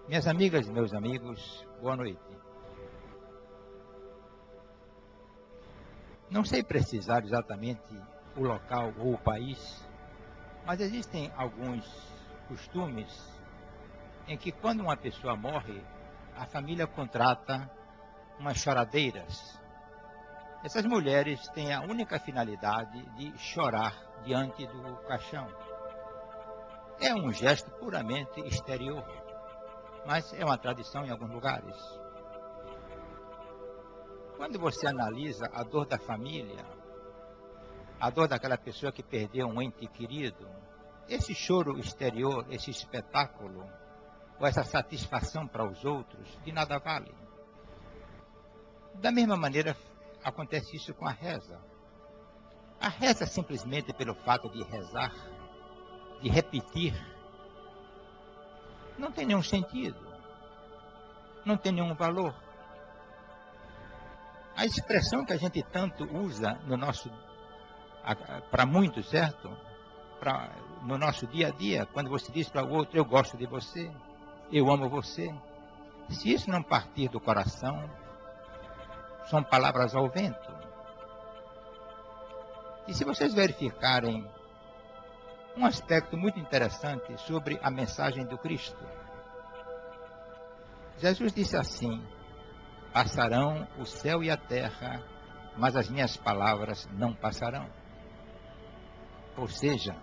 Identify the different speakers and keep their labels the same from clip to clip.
Speaker 1: Minhas amigas e meus amigos, boa noite. Não sei precisar exatamente o local ou o país, mas existem alguns costumes em que quando uma pessoa morre, a família contrata umas choradeiras. Essas mulheres têm a única finalidade de chorar diante do caixão. É um gesto puramente exterior, mas é uma tradição em alguns lugares. Quando você analisa a dor da família, a dor daquela pessoa que perdeu um ente querido, esse choro exterior, esse espetáculo, ou essa satisfação para os outros, de nada vale. Da mesma maneira, acontece isso com a reza. A reza simplesmente pelo fato de rezar, de repetir, não tem nenhum sentido, não tem nenhum valor. A expressão que a gente tanto usa no nosso, para muitos, certo? No nosso dia a dia, quando você diz para o outro, eu gosto de você, eu amo você. Se isso não partir do coração, são palavras ao vento. E se vocês verificarem um aspecto muito interessante sobre a mensagem do Cristo, Jesus disse assim: passarão o céu e a terra, mas as minhas palavras não passarão. Ou seja,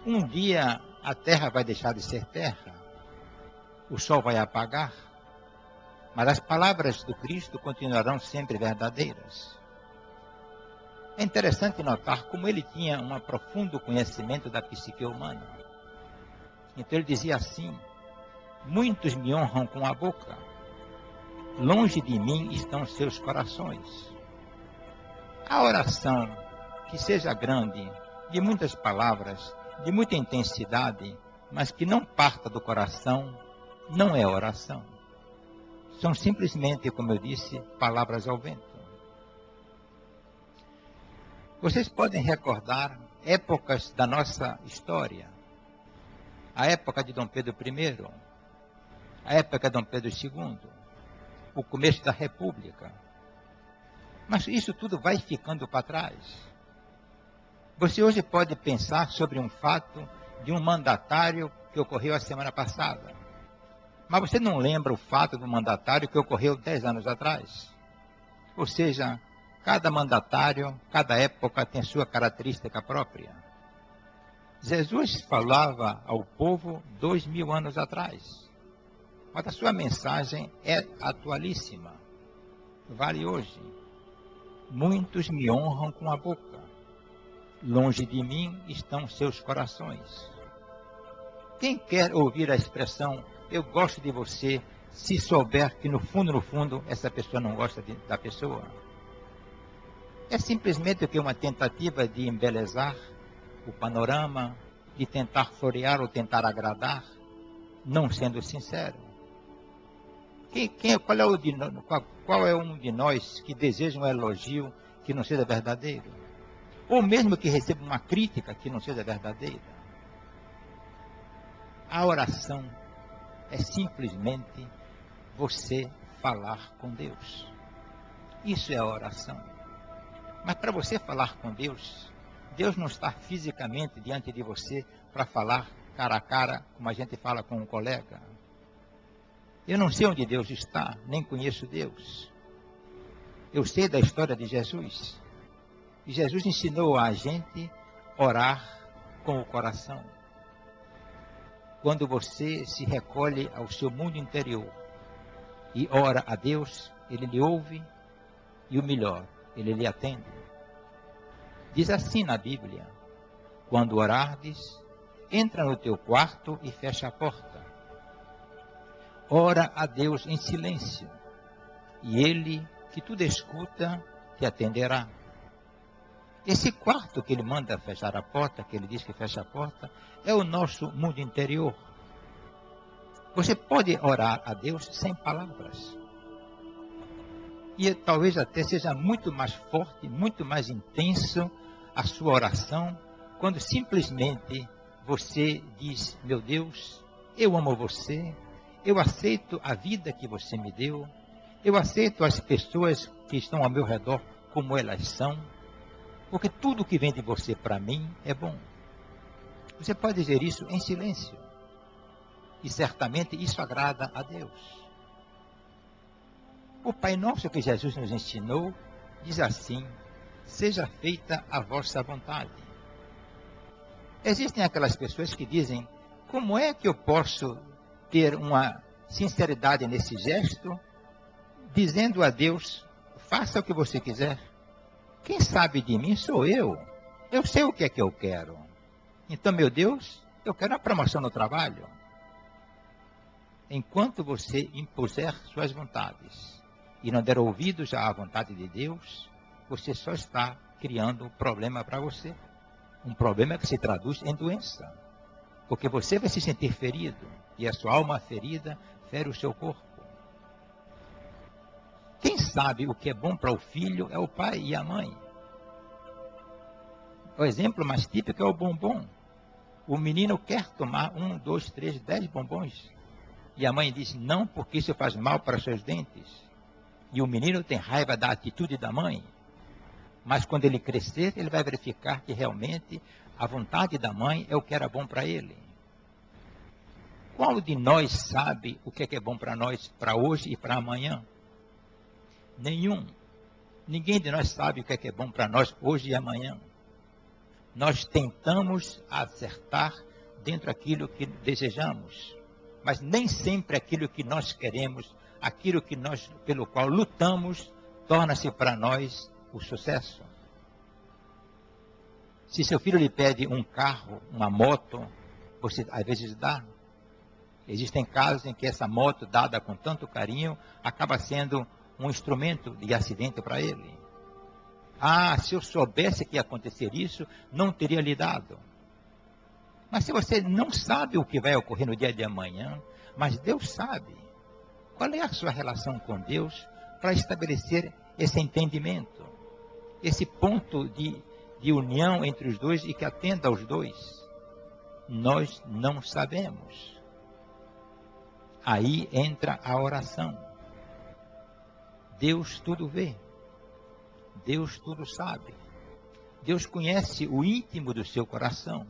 Speaker 1: um dia a terra vai deixar de ser terra, o sol vai apagar, mas as palavras do Cristo continuarão sempre verdadeiras. É interessante notar como ele tinha um profundo conhecimento da psique humana. Então ele dizia assim: muitos me honram com a boca, longe de mim estão seus corações. A oração, que seja grande, de muitas palavras, de muita intensidade, mas que não parta do coração, não é oração. São simplesmente, como eu disse, palavras ao vento. Vocês podem recordar épocas da nossa história. A época de Dom Pedro I, a época de Dom Pedro II, o começo da República. Mas isso tudo vai ficando para trás. Você hoje pode pensar sobre um fato de um mandatário que ocorreu a semana passada. Mas você não lembra o fato do mandatário que ocorreu 10 anos atrás. Ou seja, cada mandatário, cada época tem sua característica própria. Jesus falava ao povo 2000 anos atrás. Mas a sua mensagem é atualíssima. Vale hoje. Muitos me honram com a boca. Longe de mim estão seus corações. Quem quer ouvir a expressão, eu gosto de você, se souber que no fundo, essa pessoa não gosta da pessoa? É simplesmente o que? Uma tentativa de embelezar o panorama, de tentar florear ou tentar agradar, não sendo sincero. Qual é um de nós que deseja um elogio que não seja verdadeiro? Ou mesmo que receba uma crítica que não seja verdadeira? A oração é simplesmente você falar com Deus. Isso é a oração. Mas para você falar com Deus, Deus não está fisicamente diante de você para falar cara a cara, como a gente fala com um colega. Eu não sei onde Deus está, nem conheço Deus. Eu sei da história de Jesus. E Jesus ensinou a gente a orar com o coração. Quando você se recolhe ao seu mundo interior e ora a Deus, Ele lhe ouve e o melhor, Ele lhe atende. Diz assim na Bíblia: quando orardes, entra no teu quarto e fecha a porta. Ora a Deus em silêncio, e Ele, que tudo escuta, te atenderá. Esse quarto que Ele manda fechar a porta, que Ele diz que fecha a porta, é o nosso mundo interior. Você pode orar a Deus sem palavras. E talvez até seja muito mais forte, muito mais intenso a sua oração, quando simplesmente você diz: meu Deus, eu amo você, eu aceito a vida que você me deu, eu aceito as pessoas que estão ao meu redor como elas são, porque tudo que vem de você para mim é bom. Você pode dizer isso em silêncio, e certamente isso agrada a Deus. O Pai Nosso que Jesus nos ensinou diz assim: seja feita a vossa vontade. Existem aquelas pessoas que dizem: como é que eu posso ter uma sinceridade nesse gesto, dizendo a Deus: faça o que você quiser. Quem sabe de mim sou eu. Eu sei o que é que eu quero. Então, meu Deus, eu quero uma promoção no trabalho. Enquanto você impuser suas vontades e não der ouvidos à vontade de Deus, você só está criando um problema para você. Um problema que se traduz em doença. Porque você vai se sentir ferido, e a sua alma ferida fere o seu corpo. Quem sabe o que é bom para o filho é o pai e a mãe. O exemplo mais típico é o bombom. O menino quer tomar 1, 2, 3, 10 bombons. E a mãe diz: não, porque isso faz mal para seus dentes. E o menino tem raiva da atitude da mãe. Mas quando ele crescer, ele vai verificar que realmente a vontade da mãe é o que era bom para ele. Qual de nós sabe o que é bom para nós, para hoje e para amanhã? Nenhum. Ninguém de nós sabe o que é bom para nós hoje e amanhã. Nós tentamos acertar dentro daquilo que desejamos, mas nem sempre aquilo que nós queremos, aquilo que nós, pelo qual lutamos, torna-se para nós o sucesso. Se seu filho lhe pede um carro, uma moto, você às vezes dá. Existem casos em que essa moto, dada com tanto carinho, acaba sendo um instrumento de acidente para ele. Ah, se eu soubesse que ia acontecer isso, não teria lhe dado. Mas se você não sabe o que vai ocorrer no dia de amanhã, mas Deus sabe, qual é a sua relação com Deus para estabelecer esse entendimento, esse ponto de união entre os dois e que atenda aos dois? Nós não sabemos. Aí entra a oração. Deus tudo vê. Deus tudo sabe. Deus conhece o íntimo do seu coração.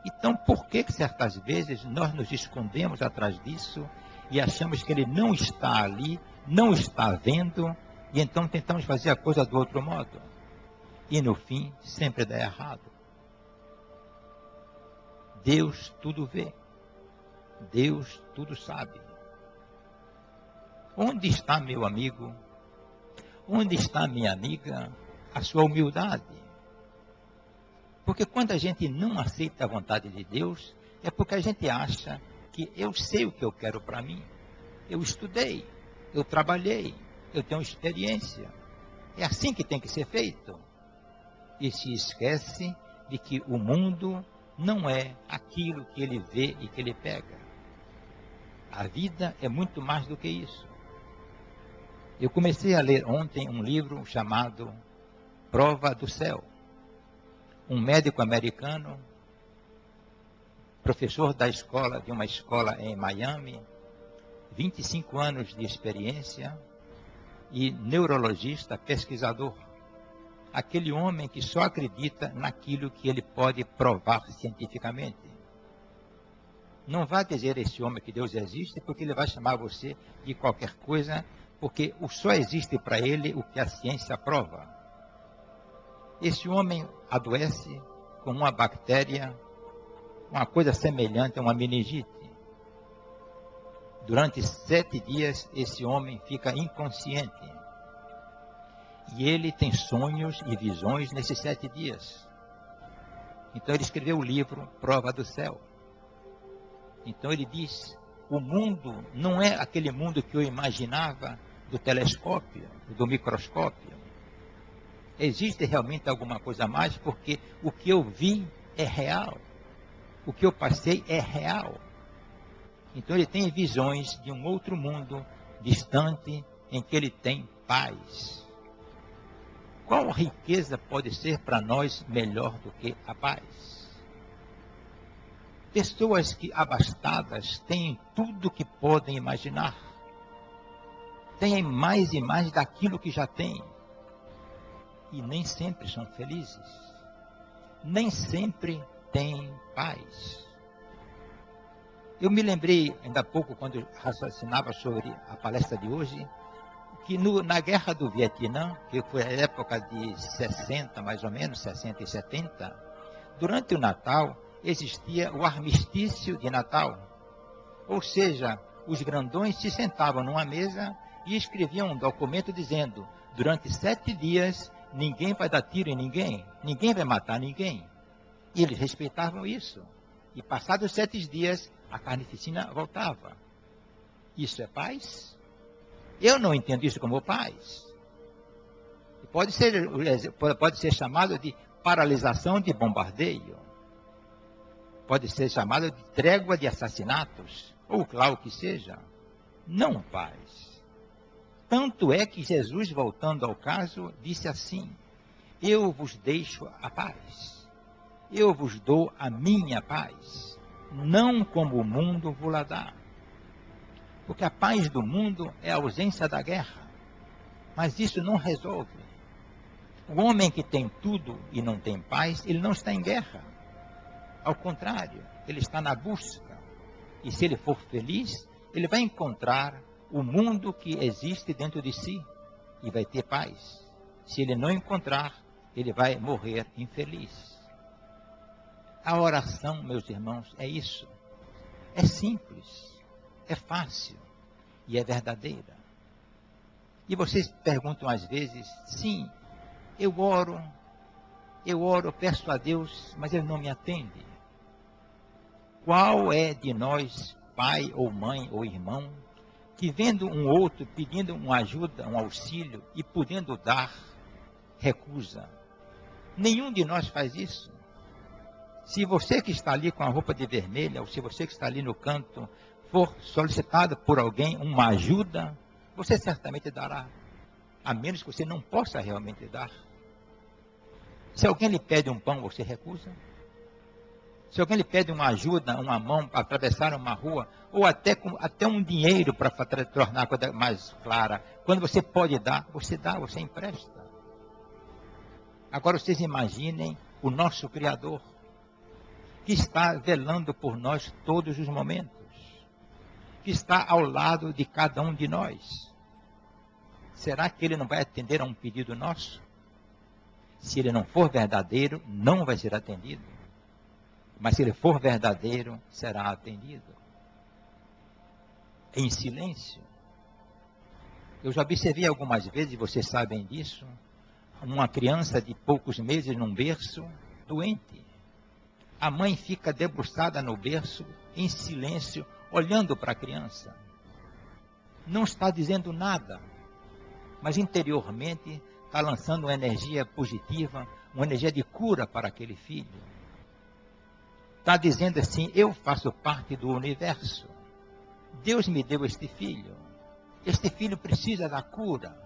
Speaker 1: Então, por que certas vezes nós nos escondemos atrás disso e achamos que Ele não está ali, não está vendo, e então tentamos fazer a coisa do outro modo? E no fim, sempre dá errado. Deus tudo vê. Deus tudo sabe. Onde está, meu amigo? Onde está, minha amiga, a sua humildade? Porque quando a gente não aceita a vontade de Deus, é porque a gente acha que eu sei o que eu quero para mim. Eu estudei, eu trabalhei, eu tenho experiência. É assim que tem que ser feito. E se esquece de que o mundo não é aquilo que ele vê e que ele pega. A vida é muito mais do que isso. Eu comecei a ler ontem um livro chamado Prova do Céu. Um médico americano, professor da escola, de uma escola em Miami, 25 anos de experiência, e neurologista, pesquisador. Aquele homem que só acredita naquilo que ele pode provar cientificamente. Não vá dizer a esse homem que Deus existe, porque ele vai chamar você de qualquer coisa, porque só existe para ele o que a ciência prova. Esse homem adoece com uma bactéria, uma coisa semelhante a uma meningite. Durante 7 dias, esse homem fica inconsciente. E ele tem sonhos e visões nesses 7 dias. Então ele escreveu o livro Prova do Céu. Então ele diz: o mundo não é aquele mundo que eu imaginava do telescópio, do microscópio. Existe realmente alguma coisa a mais, porque o que eu vi é real. O que eu passei é real. Então ele tem visões de um outro mundo distante, em que ele tem paz. Qual riqueza pode ser para nós melhor do que a paz? Pessoas que abastadas têm tudo que podem imaginar. Têm mais e mais daquilo que já têm. E nem sempre são felizes. Nem sempre têm paz. Eu me lembrei, ainda há pouco, quando raciocinava sobre a palestra de hoje, que na Guerra do Vietnã, que foi a época de 60, mais ou menos, 60 e 70, durante o Natal, existia o armistício de Natal. Ou seja, os grandões se sentavam numa mesa e escreviam um documento dizendo: durante 7 dias, ninguém vai dar tiro em ninguém, ninguém vai matar ninguém. E eles respeitavam isso. E passados 7 dias, a carnificina voltava. Isso é paz? Eu não entendo isso como paz. Pode ser chamado de paralisação de bombardeio. Pode ser chamado de trégua de assassinatos, ou lá o que seja. Não paz. Tanto é que Jesus, voltando ao caso, disse assim: eu vos deixo a paz. Eu vos dou a minha paz. Não como o mundo vos dá. Porque a paz do mundo é a ausência da guerra. Mas isso não resolve. O homem que tem tudo e não tem paz, ele não está em guerra. Ao contrário, ele está na busca. E se ele for feliz, ele vai encontrar o mundo que existe dentro de si e vai ter paz. Se ele não encontrar, ele vai morrer infeliz. A oração, meus irmãos, é isso. É simples, é fácil e é verdadeira. E vocês perguntam às vezes: sim, eu oro, peço a Deus, mas Ele não me atende. Qual é de nós, pai ou mãe ou irmão, que vendo um outro pedindo uma ajuda, um auxílio e podendo dar, recusa? Nenhum de nós faz isso. Se você que está ali com a roupa de vermelha, ou se você que está ali no canto, for solicitado por alguém uma ajuda, você certamente dará, a menos que você não possa realmente dar. Se alguém lhe pede um pão, você recusa? Se alguém lhe pede uma ajuda, uma mão para atravessar uma rua, ou até um dinheiro para tornar a coisa mais clara, quando você pode dar, você dá, você empresta. Agora vocês imaginem o nosso Criador, que está velando por nós todos os momentos, que está ao lado de cada um de nós. Será que Ele não vai atender a um pedido nosso? Se Ele não for verdadeiro, não vai ser atendido. Mas se Ele for verdadeiro, será atendido. Em silêncio. Eu já observei algumas vezes, e vocês sabem disso, uma criança de poucos meses num berço, doente. A mãe fica debruçada no berço, em silêncio, olhando para a criança. Não está dizendo nada, mas interiormente está lançando uma energia positiva, uma energia de cura para aquele filho. Está dizendo assim: eu faço parte do universo. Deus me deu este filho. Este filho precisa da cura.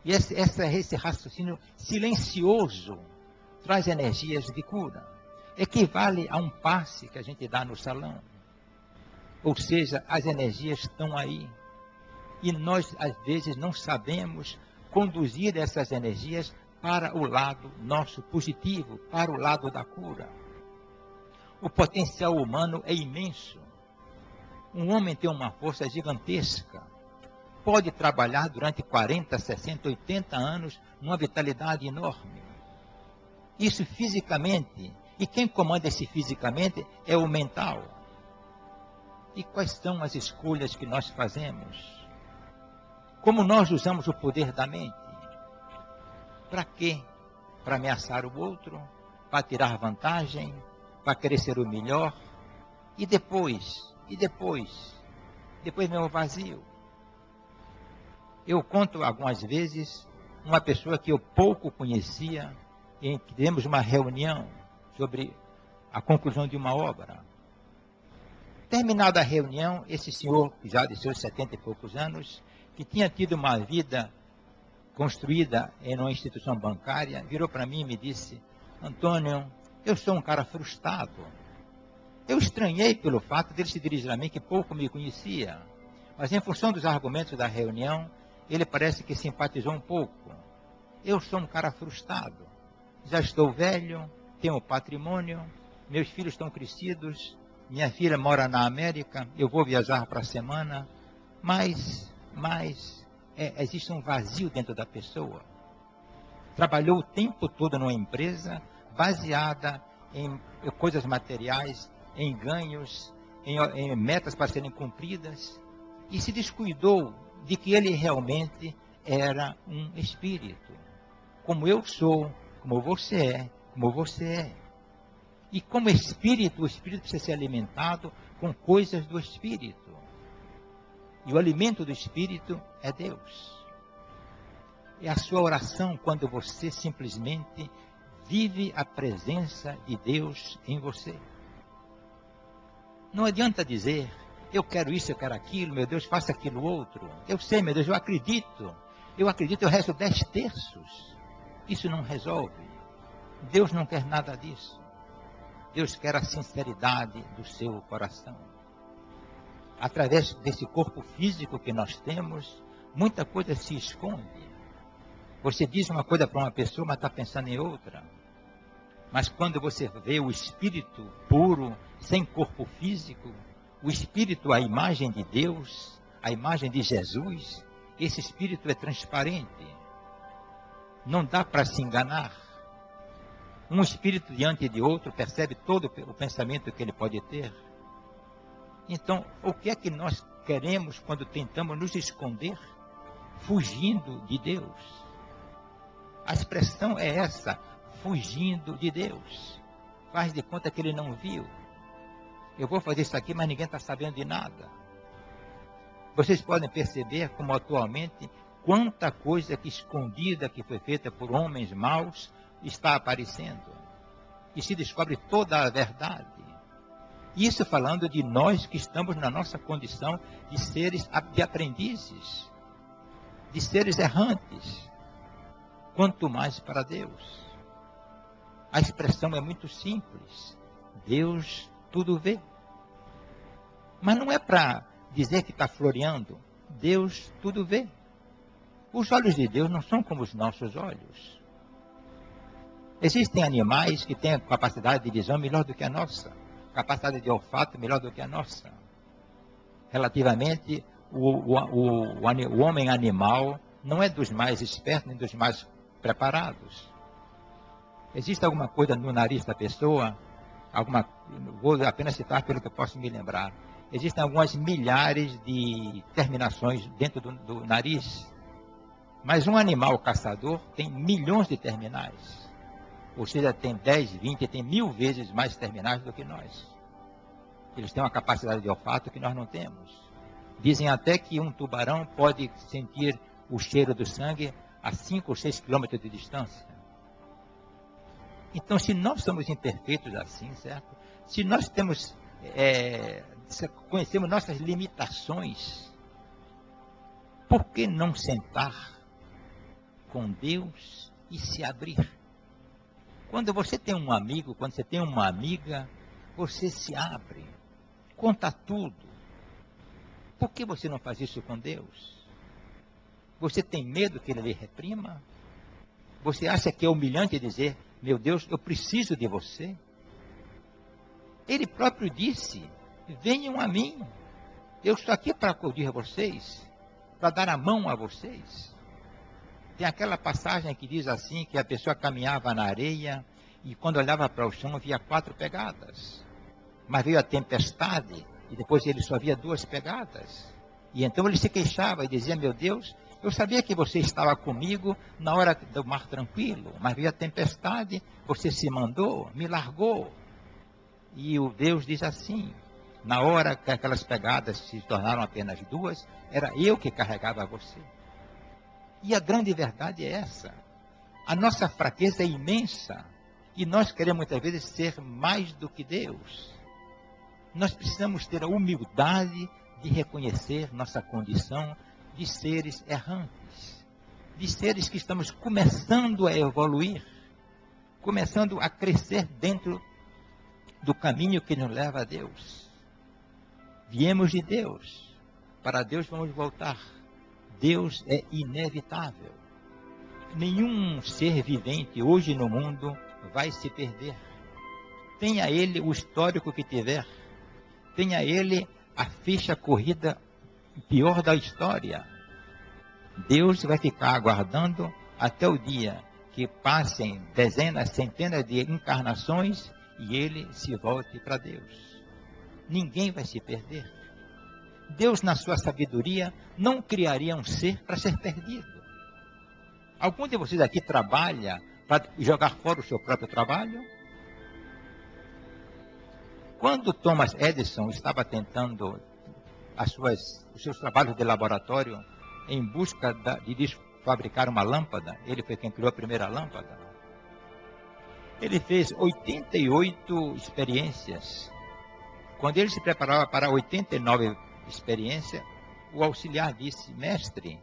Speaker 1: E esse raciocínio silencioso traz energias de cura. Equivale a um passe que a gente dá no salão. Ou seja, as energias estão aí. E nós, às vezes, não sabemos conduzir essas energias para o lado nosso positivo, para o lado da cura. O potencial humano é imenso. Um homem tem uma força gigantesca. Pode trabalhar durante 40, 60, 80 anos numa vitalidade enorme. Isso fisicamente. E quem comanda esse fisicamente é o mental. E quais são as escolhas que nós fazemos? Como nós usamos o poder da mente? Para quê? Para ameaçar o outro? Para tirar vantagem? Para querer ser o melhor? E depois? Depois mesmo vazio. Eu conto algumas vezes uma pessoa que eu pouco conhecia, em que tivemos uma reunião sobre a conclusão de uma obra. Terminada a reunião, esse senhor, já de seus 70 e poucos anos, que tinha tido uma vida construída em uma instituição bancária, virou para mim e me disse: Antônio, eu sou um cara frustrado. Eu estranhei pelo fato dele se dirigir a mim, que pouco me conhecia. Mas em função dos argumentos da reunião, ele parece que simpatizou um pouco. Eu sou um cara frustrado. Já estou velho, tenho patrimônio, meus filhos estão crescidos, minha filha mora na América, eu vou viajar para a semana, mas existe um vazio dentro da pessoa. Trabalhou o tempo todo numa empresa baseada em coisas materiais, em ganhos, em metas para serem cumpridas, e se descuidou de que ele realmente era um espírito, como eu sou, como você é. E como espírito, o espírito precisa ser alimentado com coisas do espírito. E o alimento do espírito é Deus. É a sua oração quando você simplesmente vive a presença de Deus em você. Não adianta dizer, eu quero isso, eu quero aquilo, meu Deus, faça aquilo outro. Eu sei, meu Deus, eu acredito, eu rezo 10 terços. Isso não resolve. Deus não quer nada disso. Deus quer a sinceridade do seu coração. Através desse corpo físico que nós temos, muita coisa se esconde. Você diz uma coisa para uma pessoa, mas está pensando em outra. Mas quando você vê o espírito puro, sem corpo físico, o espírito, a imagem de Deus, a imagem de Jesus, esse espírito é transparente. Não dá para se enganar. Um espírito diante de outro percebe todo o pensamento que ele pode ter. Então, o que é que nós queremos quando tentamos nos esconder, fugindo de Deus? A expressão é essa, fugindo de Deus. Faz de conta que ele não viu. Eu vou fazer isso aqui, mas ninguém está sabendo de nada. Vocês podem perceber como atualmente, quanta coisa que escondida que foi feita por homens maus está aparecendo. E se descobre toda a verdade. Isso falando de nós que estamos na nossa condição de seres, de aprendizes, de seres errantes. Quanto mais para Deus. A expressão é muito simples. Deus tudo vê. Mas não é para dizer que está floreando. Deus tudo vê. Os olhos de Deus não são como os nossos olhos. Existem animais que têm a capacidade de visão melhor do que a nossa. Capacidade de olfato melhor do que a nossa. Relativamente, o homem animal não é dos mais espertos nem dos mais preparados. Existe alguma coisa no nariz da pessoa, vou apenas citar pelo que eu posso me lembrar. Existem algumas milhares de terminações dentro do nariz, mas um animal caçador tem milhões de terminais. Ou seja, tem 10, 20, tem 1000 vezes mais terminais do que nós. Eles têm uma capacidade de olfato que nós não temos. Dizem até que um tubarão pode sentir o cheiro do sangue a 5 ou 6 quilômetros de distância. Então, se nós somos imperfeitos assim, certo? Se nós temos, conhecemos nossas limitações, por que não sentar com Deus e se abrir? Quando você tem um amigo, quando você tem uma amiga, você se abre, conta tudo. Por que você não faz isso com Deus? Você tem medo que ele lhe reprima? Você acha que é humilhante dizer, meu Deus, eu preciso de você? Ele próprio disse, venham a mim. Eu estou aqui para acudir a vocês, para dar a mão a vocês. Tem aquela passagem que diz assim, que a pessoa caminhava na areia e quando olhava para o chão via 4 pegadas. Mas veio a tempestade e depois ele só via 2 pegadas. E então ele se queixava e dizia, meu Deus, eu sabia que você estava comigo na hora do mar tranquilo, mas veio a tempestade, você se mandou, me largou. E o Deus diz assim, na hora que aquelas pegadas se tornaram apenas 2, era eu que carregava você. E a grande verdade é essa. A nossa fraqueza é imensa. E nós queremos muitas vezes ser mais do que Deus. Nós precisamos ter a humildade de reconhecer nossa condição de seres errantes. De seres que estamos começando a evoluir. Começando a crescer dentro do caminho que nos leva a Deus. Viemos de Deus, para Deus vamos voltar. Deus é inevitável. Nenhum ser vivente hoje no mundo vai se perder. Tenha ele o histórico que tiver, tenha ele a ficha corrida pior da história. Deus vai ficar aguardando até o dia que passem dezenas, centenas de encarnações e ele se volte para Deus. Ninguém vai se perder. Deus, na sua sabedoria, não criaria um ser para ser perdido. Algum de vocês aqui trabalha para jogar fora o seu próprio trabalho? Quando Thomas Edison estava tentando os seus trabalhos de laboratório em busca de fabricar uma lâmpada, ele foi quem criou a primeira lâmpada. Ele fez 88 experiências. Quando ele se preparava para a 89 experiência, o auxiliar disse: mestre,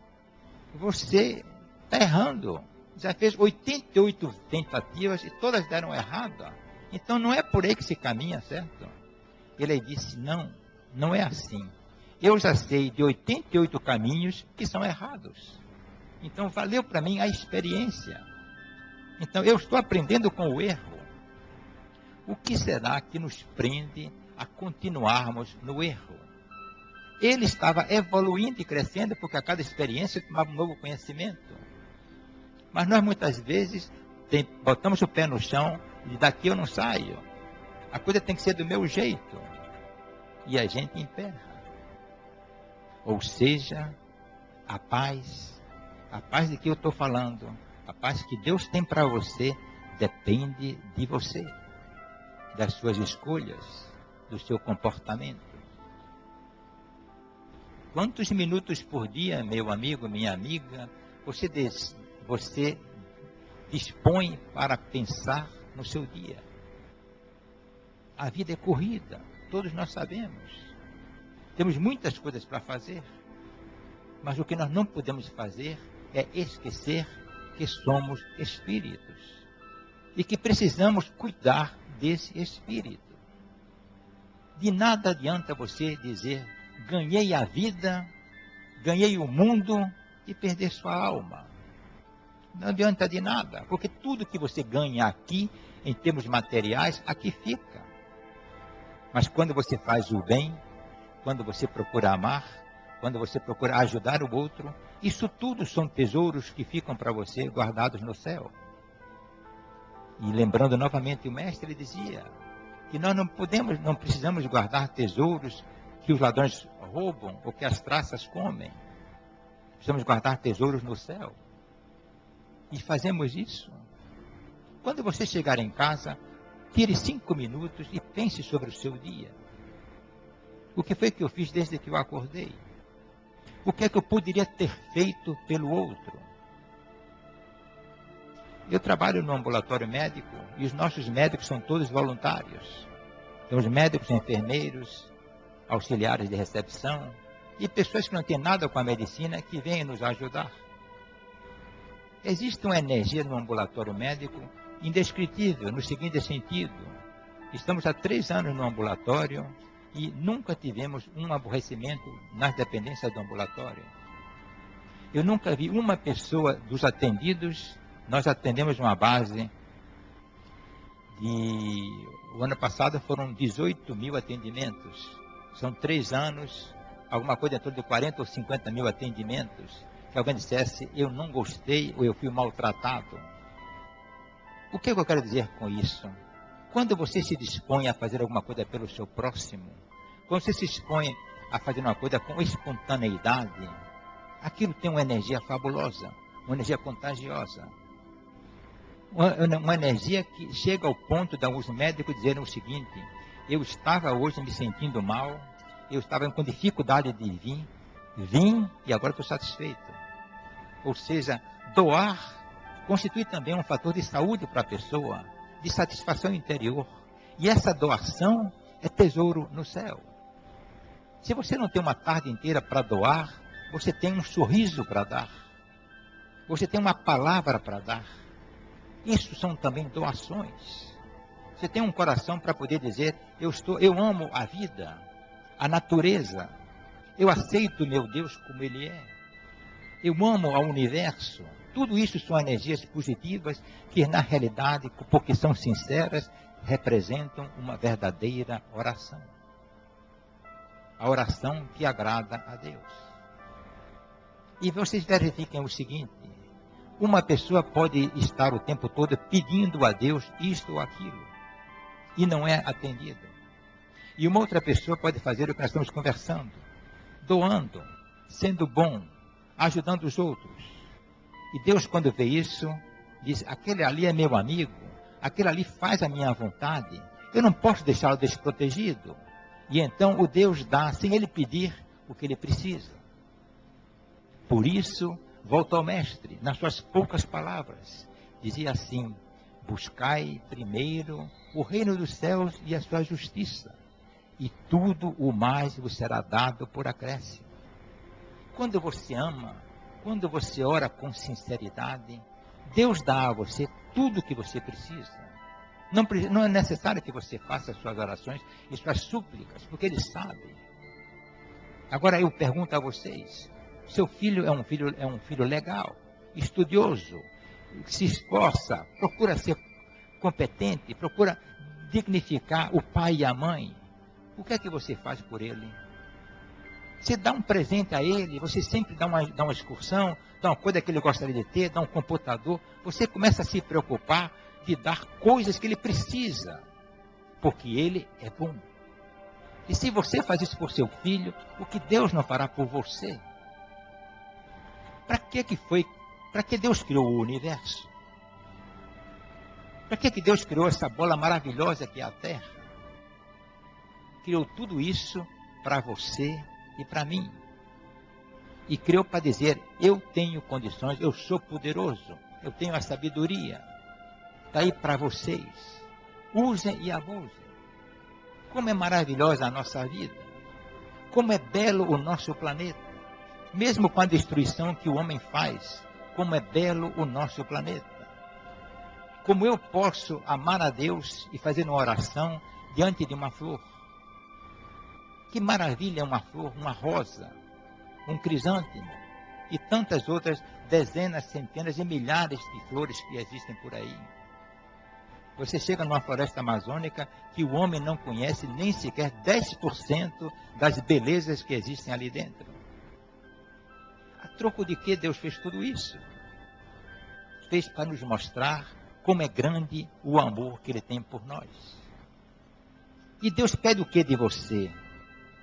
Speaker 1: você está errando. Já fez 88 tentativas e todas deram errado. Então não é por aí que se caminha, certo? Ele disse: não é assim. Eu já sei de 88 caminhos que são errados. Então valeu para mim a experiência. Então eu estou aprendendo com o erro. O que será que nos prende a continuarmos no erro? Ele estava evoluindo e crescendo porque a cada experiência tomava um novo conhecimento. Mas nós muitas vezes botamos o pé no chão e daqui eu não saio. A coisa tem que ser do meu jeito. E a gente emperra. Ou seja, a paz de que eu estou falando, a paz que Deus tem para você, depende de você, das suas escolhas, do seu comportamento. Quantos minutos por dia, meu amigo, minha amiga, você dispõe para pensar no seu dia? A vida é corrida, todos nós sabemos. Temos muitas coisas para fazer, mas o que nós não podemos fazer é esquecer que somos espíritos e que precisamos cuidar desse espírito. De nada adianta você dizer: ganhei a vida, ganhei o mundo e perder sua alma. Não adianta de nada, porque tudo que você ganha aqui, em termos materiais, aqui fica. Mas quando você faz o bem, quando você procura amar, quando você procura ajudar o outro, isso tudo são tesouros que ficam para você guardados no céu. E lembrando novamente, o mestre dizia que nós não precisamos guardar tesouros que os ladrões roubam ou que as traças comem. Precisamos guardar tesouros no céu. E fazemos isso. Quando você chegar em casa, tire 5 minutos e pense sobre o seu dia. O que foi que eu fiz desde que eu acordei? O que é que eu poderia ter feito pelo outro? Eu trabalho no ambulatório médico e os nossos médicos são todos voluntários. Temos médicos, enfermeiros, auxiliares de recepção e pessoas que não têm nada com a medicina que vêm nos ajudar. Existe uma energia no ambulatório médico indescritível, no seguinte sentido: estamos há 3 anos no ambulatório e nunca tivemos um aborrecimento nas dependências do ambulatório. Eu nunca vi uma pessoa dos atendidos. Nós atendemos uma base o ano passado foram 18 mil atendimentos. São 3 anos, alguma coisa em torno de 40 ou 50 mil atendimentos. Que alguém dissesse: eu não gostei ou eu fui maltratado. O que eu quero dizer com isso? Quando você se dispõe a fazer alguma coisa pelo seu próximo, quando você se dispõe a fazer uma coisa com espontaneidade, aquilo tem uma energia fabulosa, uma energia contagiosa. Uma energia que chega ao ponto de alguns médicos dizerem o seguinte: eu estava hoje me sentindo mal, eu estava com dificuldade de vim e agora estou satisfeito. Ou seja, doar constitui também um fator de saúde para a pessoa, de satisfação interior. E essa doação é tesouro no céu. Se você não tem uma tarde inteira para doar, você tem um sorriso para dar. Você tem uma palavra para dar. Isso são também doações. Você tem um coração para poder dizer, eu amo a vida, a natureza. Eu aceito meu Deus como Ele é. Eu amo ao universo. Tudo isso são energias positivas que, na realidade, porque são sinceras, representam uma verdadeira oração. A oração que agrada a Deus. E vocês verifiquem o seguinte: uma pessoa pode estar o tempo todo pedindo a Deus isto ou aquilo, e não é atendido. E uma outra pessoa pode fazer o que nós estamos conversando, doando, sendo bom, ajudando os outros. E Deus, quando vê isso, diz, aquele ali é meu amigo, aquele ali faz a minha vontade, eu não posso deixá-lo desprotegido. E então o Deus dá, sem ele pedir, o que ele precisa. Por isso, volta ao Mestre, nas suas poucas palavras, dizia assim, buscai primeiro o reino dos céus e a sua justiça, e tudo o mais vos será dado por acréscimo. Quando você ama, quando você ora com sinceridade, Deus dá a você tudo o que você precisa. Não é necessário que você faça as suas orações e suas súplicas, porque Ele sabe. Agora eu pergunto a vocês, seu filho é um filho legal, estudioso, se esforça, procura ser competente, procura dignificar o pai e a mãe. O que é que você faz por ele? Você dá um presente a ele, você sempre dá uma excursão, dá uma coisa que ele gostaria de ter, dá um computador. Você começa a se preocupar de dar coisas que ele precisa, porque ele é bom. E se você faz isso por seu filho, o que Deus não fará por você? Para que Deus criou o universo? Para que Deus criou essa bola maravilhosa que é a Terra? Criou tudo isso para você e para mim. E criou para dizer, eu tenho condições, eu sou poderoso, eu tenho a sabedoria. Está aí para vocês. Usem e abusem. Como é maravilhosa a nossa vida. Como é belo o nosso planeta. Mesmo com a destruição que o homem faz, como é belo o nosso planeta. Como eu posso amar a Deus e fazer uma oração diante de uma flor. Que maravilha é uma flor, uma rosa, um crisântemo e tantas outras dezenas, centenas e milhares de flores que existem por aí. Você chega numa floresta amazônica que o homem não conhece nem sequer 10% das belezas que existem ali dentro. A troco de que Deus fez tudo isso? Fez para nos mostrar como é grande o amor que Ele tem por nós. E Deus pede o que de você?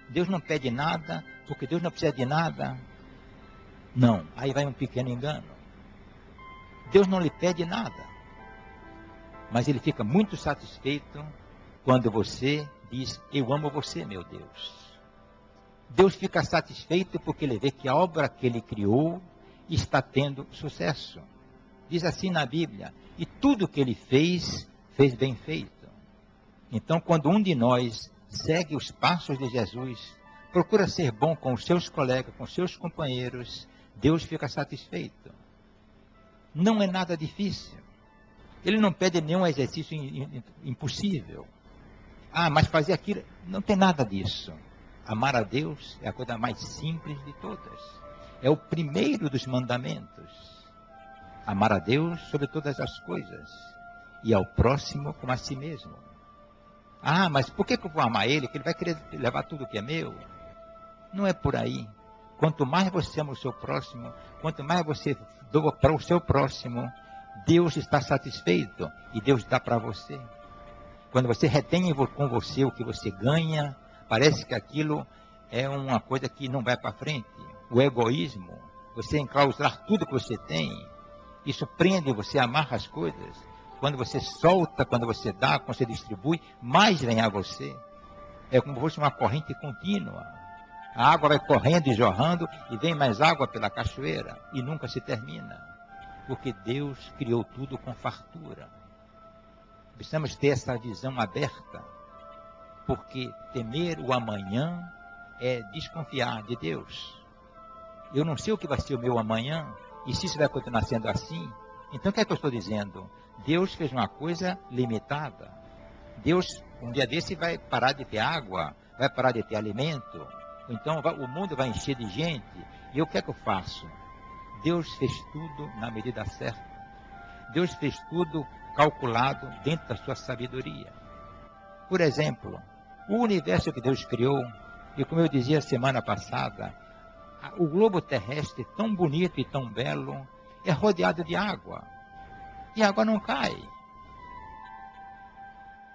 Speaker 1: Deus não pede nada, porque Deus não precisa de nada. Não, aí vai um pequeno engano. Deus não lhe pede nada. Mas Ele fica muito satisfeito quando você diz, eu amo você, meu Deus. Deus fica satisfeito porque Ele vê que a obra que Ele criou está tendo sucesso. Diz assim na Bíblia, e tudo que Ele fez, fez bem feito. Então, quando um de nós segue os passos de Jesus, procura ser bom com os seus colegas, com os seus companheiros, Deus fica satisfeito. Não é nada difícil. Ele não pede nenhum exercício impossível. Ah, mas fazer aquilo, não tem nada disso. Amar a Deus é a coisa mais simples de todas. É o primeiro dos mandamentos. Amar a Deus sobre todas as coisas. E ao próximo como a si mesmo. Ah, mas por que eu vou amar ele? Que ele vai querer levar tudo que é meu? Não é por aí. Quanto mais você ama o seu próximo, quanto mais você doa para o seu próximo, Deus está satisfeito e Deus dá para você. Quando você retém com você o que você ganha, parece que aquilo é uma coisa que não vai para frente. O egoísmo, você enclausurar tudo que você tem, isso prende você, amarra as coisas. Quando você solta, quando você dá, quando você distribui, mais vem a você. É como se fosse uma corrente contínua. A água vai correndo e jorrando e vem mais água pela cachoeira e nunca se termina. Porque Deus criou tudo com fartura. Precisamos ter essa visão aberta. Porque temer o amanhã é desconfiar de Deus. Eu não sei o que vai ser o meu amanhã, e se isso vai continuar sendo assim, então o que é que eu estou dizendo? Deus fez uma coisa limitada. Deus, um dia desse, vai parar de ter água, vai parar de ter alimento. Então o mundo vai encher de gente. E o que é que eu faço? Deus fez tudo na medida certa. Deus fez tudo calculado dentro da sua sabedoria. Por exemplo, o universo que Deus criou, e como eu dizia semana passada, o globo terrestre, tão bonito e tão belo, é rodeado de água. E a água não cai.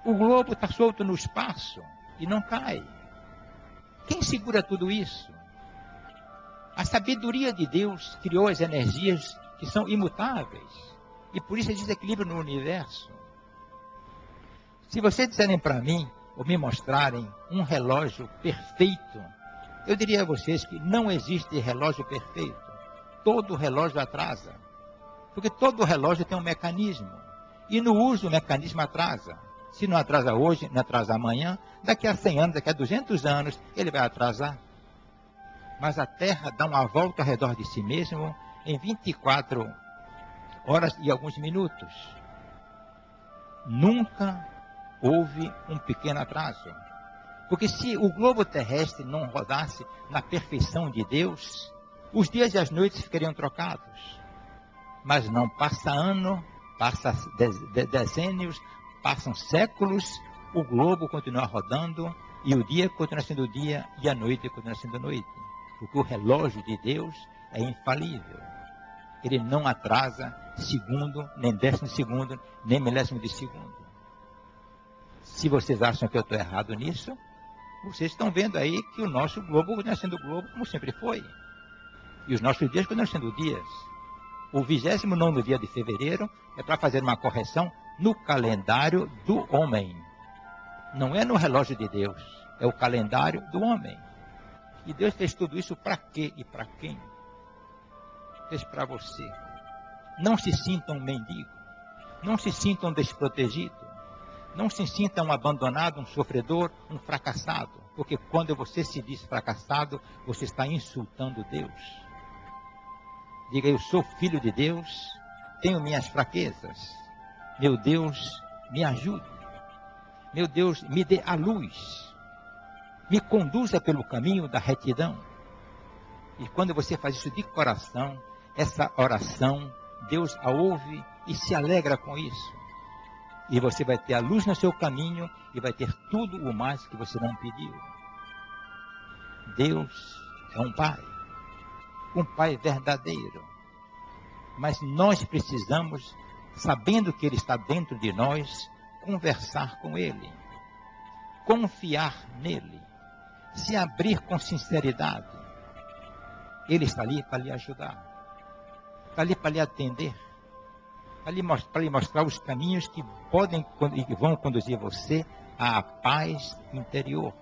Speaker 1: O globo está solto no espaço e não cai. Quem segura tudo isso? A sabedoria de Deus criou as energias que são imutáveis. E por isso existe equilíbrio no universo. Se vocês disserem para mim, ou me mostrarem um relógio perfeito, eu diria a vocês que não existe relógio perfeito. Todo relógio atrasa. Porque todo relógio tem um mecanismo. E no uso o mecanismo atrasa. Se não atrasa hoje, não atrasa amanhã, daqui a 100 anos, daqui a 200 anos, ele vai atrasar. Mas a Terra dá uma volta ao redor de si mesmo em 24 horas e alguns minutos. Nunca houve um pequeno atraso. Porque se o globo terrestre não rodasse na perfeição de Deus, os dias e as noites ficariam trocados. Mas não passa ano, passa decênios, passam séculos, o globo continua rodando, e o dia continua sendo dia, e a noite continua sendo noite. Porque o relógio de Deus é infalível. Ele não atrasa segundo, nem décimo segundo, nem milésimo de segundo. Se vocês acham que eu estou errado nisso, vocês estão vendo aí que o nosso globo continua sendo globo como sempre foi. E os nossos dias continuam sendo dias. O 29º dia de fevereiro é para fazer uma correção no calendário do homem. Não é no relógio de Deus, é o calendário do homem. E Deus fez tudo isso para quê e para quem? Fez para você. Não se sinta um mendigo, não se sinta um desprotegido, não se sinta um abandonado, um sofredor, um fracassado. Porque quando você se diz fracassado, você está insultando Deus. Diga, eu sou filho de Deus, tenho minhas fraquezas. Meu Deus, me ajude. Meu Deus, me dê a luz. Me conduza pelo caminho da retidão. E quando você faz isso de coração, essa oração, Deus a ouve e se alegra com isso. E você vai ter a luz no seu caminho e vai ter tudo o mais que você não pediu. Deus é um Pai verdadeiro. Mas nós precisamos, sabendo que Ele está dentro de nós, conversar com Ele, confiar nele, se abrir com sinceridade. Ele está ali para lhe ajudar, está ali para lhe atender, para lhe mostrar os caminhos que podem e que vão conduzir você à paz interior.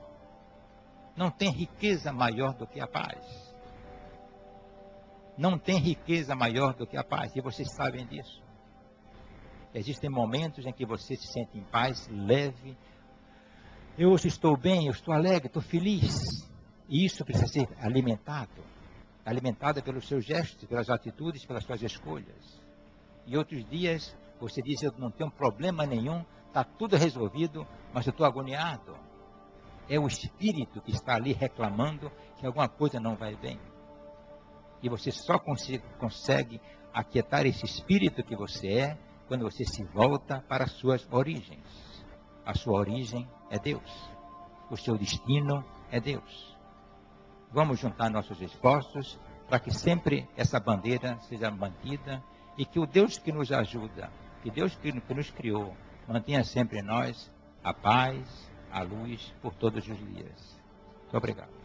Speaker 1: Não tem riqueza maior do que a paz. Não tem riqueza maior do que a paz, e vocês sabem disso. Existem momentos em que você se sente em paz, leve. Eu hoje estou bem, eu estou alegre, estou feliz. E isso precisa ser alimentado. Alimentado pelos seus gestos, pelas atitudes, pelas suas escolhas. E outros dias você diz, eu não tenho problema nenhum, está tudo resolvido, mas eu estou agoniado. É o espírito que está ali reclamando que alguma coisa não vai bem. E você só consegue aquietar esse espírito que você é quando você se volta para as suas origens. A sua origem é Deus. O seu destino é Deus. Vamos juntar nossos esforços para que sempre essa bandeira seja mantida e que o Deus que nos ajuda, que Deus que nos criou, mantenha sempre em nós a paz, a luz por todos os dias. Muito obrigado.